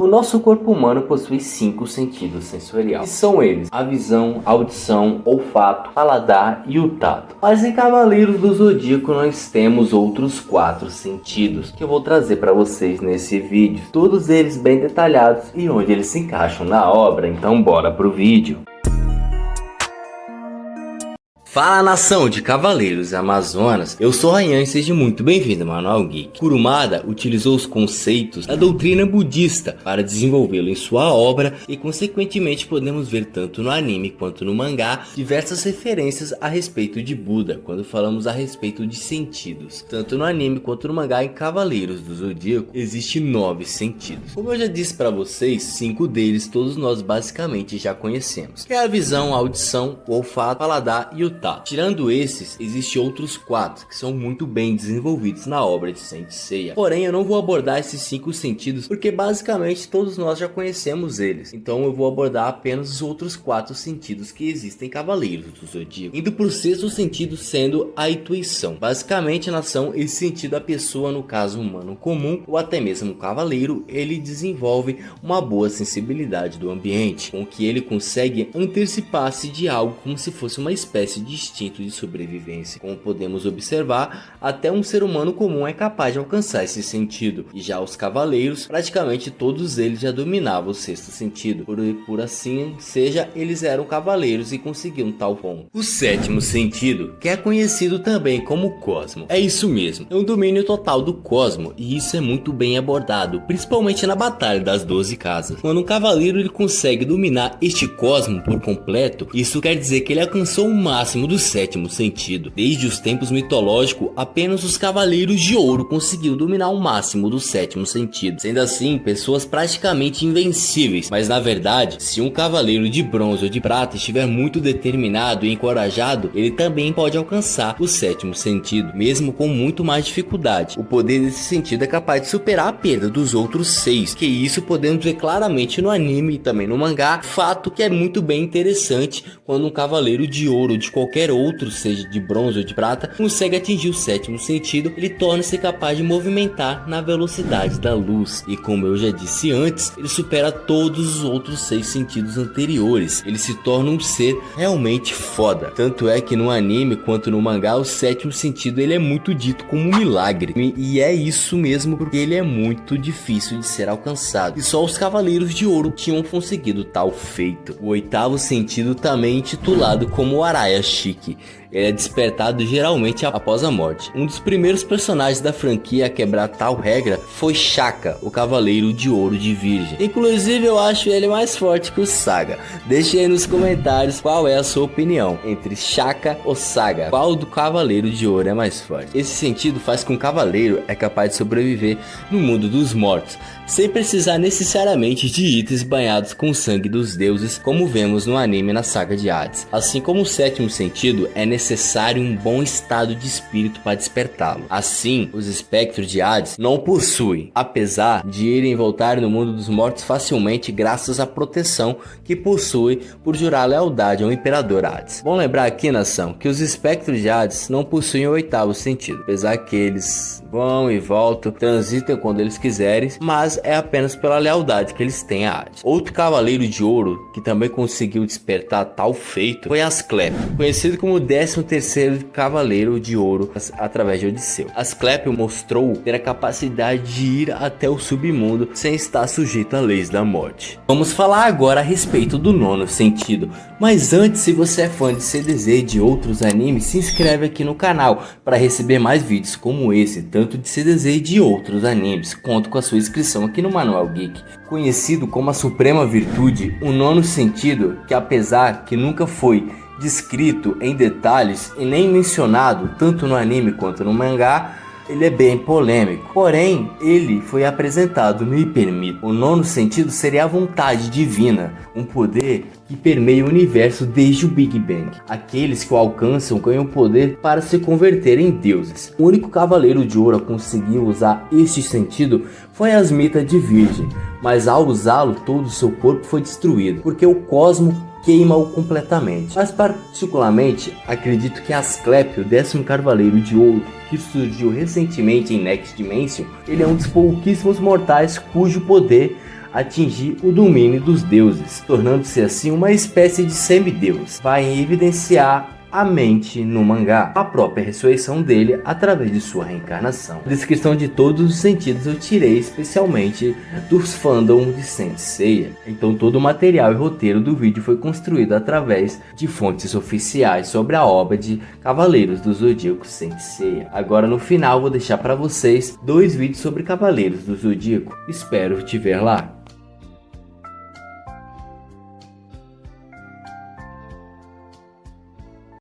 O nosso corpo humano possui 5 sentidos sensoriais, que são eles: a visão, a audição, olfato, paladar e o tato. Mas em Cavaleiros do Zodíaco nós temos outros 4 sentidos, que eu vou trazer para vocês nesse vídeo, todos eles bem detalhados e onde eles se encaixam na obra, então bora pro vídeo. Fala, nação de Cavaleiros e Amazonas, eu sou Ryan e seja muito bem-vindo ao Manual Geek. Kurumada utilizou os conceitos da doutrina budista para desenvolvê-lo em sua obra e consequentemente podemos ver tanto no anime quanto no mangá diversas referências a respeito de Buda quando falamos a respeito de sentidos. Tanto no anime quanto no mangá em Cavaleiros do Zodíaco existem 9 sentidos. Como eu já disse para vocês, 5 deles todos nós basicamente já conhecemos, que é a visão, a audição, o olfato, o paladar e o tato. Tirando esses, existem outros 4 que são muito bem desenvolvidos na obra de Saint Seiya. Porém, eu não vou abordar esses 5 sentidos porque basicamente todos nós já conhecemos eles. Então eu vou abordar apenas os outros 4 sentidos que existem em Cavaleiros do Zodíaco. Indo por 6º sentido, sendo a intuição. Basicamente, nação, esse sentido a pessoa, no caso humano comum ou até mesmo um cavaleiro, ele desenvolve uma boa sensibilidade do ambiente, com que ele consegue antecipar-se de algo como se fosse uma espécie de instinto de sobrevivência. Como podemos observar, até um ser humano comum é capaz de alcançar esse sentido, e já os cavaleiros, praticamente todos eles já dominavam o 6º sentido, por assim seja, eles eram cavaleiros e conseguiam tal ponto. O 7º sentido, que é conhecido também como Cosmo, é isso mesmo, é um domínio total do Cosmo, e isso é muito bem abordado, principalmente na Batalha das 12 Casas. Quando um cavaleiro ele consegue dominar este Cosmo por completo, isso quer dizer que ele alcançou o máximo do 7º sentido. Desde os tempos mitológicos, apenas os Cavaleiros de Ouro conseguiam dominar o máximo do 7º sentido, sendo assim pessoas praticamente invencíveis. Mas na verdade, se um Cavaleiro de Bronze ou de Prata estiver muito determinado e encorajado, ele também pode alcançar o 7º sentido, mesmo com muito mais dificuldade. O poder desse sentido é capaz de superar a perda dos outros 6, que isso podemos ver claramente no anime e também no mangá, fato que é muito bem interessante quando um Cavaleiro de Ouro ou de qualquer outro, seja de bronze ou de prata, consegue atingir o 7º sentido, ele torna-se capaz de movimentar na velocidade da luz. E como eu já disse antes, ele supera todos os outros 6 sentidos anteriores. Ele se torna um ser realmente foda. Tanto é que no anime quanto no mangá, o 7º sentido ele é muito dito como um milagre. E é isso mesmo, porque ele é muito difícil de ser alcançado. E só os Cavaleiros de Ouro tinham conseguido tal feito. O 8º sentido, também intitulado como o Araya Shiki, ele é despertado geralmente após a morte. Um dos primeiros personagens da franquia a quebrar tal regra foi Shaka, o Cavaleiro de Ouro de Virgem. Inclusive eu acho ele mais forte que o Saga. Deixe aí nos comentários qual é a sua opinião entre Shaka ou Saga. Qual do Cavaleiro de Ouro é mais forte? Esse sentido faz com que um cavaleiro é capaz de sobreviver no mundo dos mortos, sem precisar necessariamente de itens banhados com o sangue dos deuses, como vemos no anime na saga de Hades. Assim como o 7º sentido, é necessário um bom estado de espírito para despertá-lo. Assim, os espectros de Hades não possuem, apesar de irem voltar no mundo dos mortos facilmente graças à proteção que possui por jurar lealdade ao Imperador Hades. Bom lembrar aqui, nação, que os espectros de Hades não possuem o 8º sentido, apesar que eles vão e voltam, transitam quando eles quiserem, mas é apenas pela lealdade que eles têm a Hades. Outro Cavaleiro de Ouro que também conseguiu despertar tal feito foi Asclepio, conhecido como o 13º Cavaleiro de Ouro através de Odisseu. Asclepio mostrou ter a capacidade de ir até o submundo sem estar sujeito às leis da morte. Vamos falar agora a respeito do 9º sentido, mas antes, se você é fã de CDZ e de outros animes, se inscreve aqui no canal para receber mais vídeos como esse, tanto de CDZ e de outros animes. Conto com a sua inscrição aqui no Manual Geek. Conhecido como a suprema virtude, o 9º sentido, que apesar que nunca foi descrito em detalhes e nem mencionado tanto no anime quanto no mangá, ele é bem polêmico. Porém, ele foi apresentado no Hypermito. O 9º sentido seria a vontade divina, um poder que permeia o universo desde o Big Bang. Aqueles que o alcançam ganham poder para se converter em deuses. O único Cavaleiro de Ouro a conseguir usar este sentido foi Asmita de Virgem, mas ao usá-lo todo o seu corpo foi destruído, porque o Cosmo queima-o completamente. Mas particularmente, acredito que Asclepio, o 10º Cavaleiro de Ouro, que surgiu recentemente em Next Dimension, ele é um dos pouquíssimos mortais cujo poder atingir o domínio dos deuses, tornando-se assim uma espécie de semideus. Vai evidenciar a mente no mangá, a própria ressurreição dele através de sua reencarnação. A descrição de todos os sentidos eu tirei especialmente dos fandom de Saint Seiya. Então todo o material e roteiro do vídeo foi construído através de fontes oficiais sobre a obra de Cavaleiros do Zodíaco Saint Seiya. Agora no final vou deixar para vocês 2 vídeos sobre Cavaleiros do Zodíaco. Espero te ver lá.